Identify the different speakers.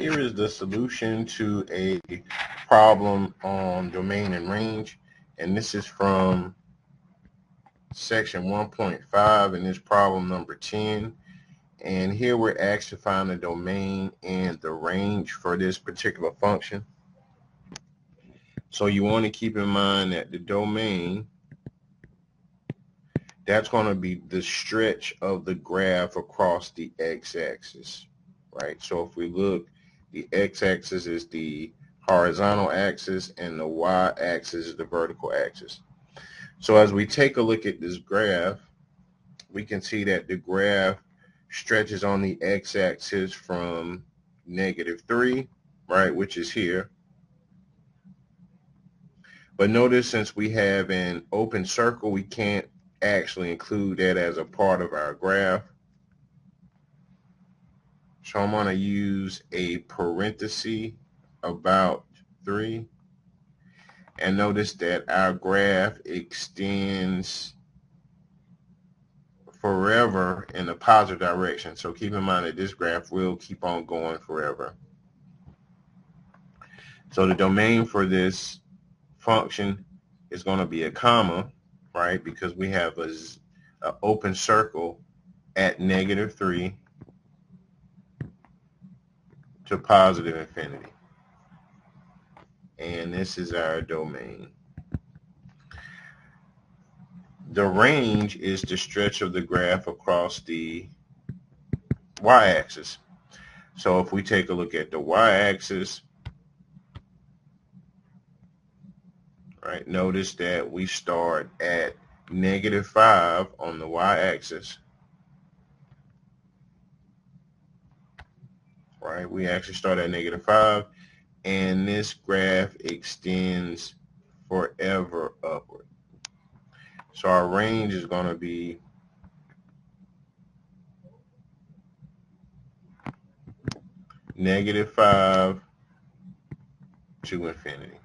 Speaker 1: Here is the solution to a problem on domain and range, and this is from section 1.5, and this problem number 10. And here we're asked to find the domain and the range for this particular function. So you want to keep in mind that the domain, that's going to be the stretch of the graph across the x-axis, right? So if we look, the x-axis is the horizontal axis and the y-axis is the vertical axis. So as we take a look at this graph, we can see that the graph stretches on the x-axis from -3, right, which is here. But notice, since we have an open circle, we can't actually include that as a part of our graph. So I'm going to use a parenthesis about 3. And notice that our graph extends forever in the positive direction. So keep in mind that this graph will keep on going forever. So the domain for this function is going to be a comma, right? Because we have an open circle at -3 to positive infinity. And this is our domain. The range is the stretch of the graph across the y-axis. So if we take a look at the y-axis, right, notice that we start at -5 on the y-axis. Right, we actually start at -5, and this graph extends forever upward. So our range is going to be -5 to infinity.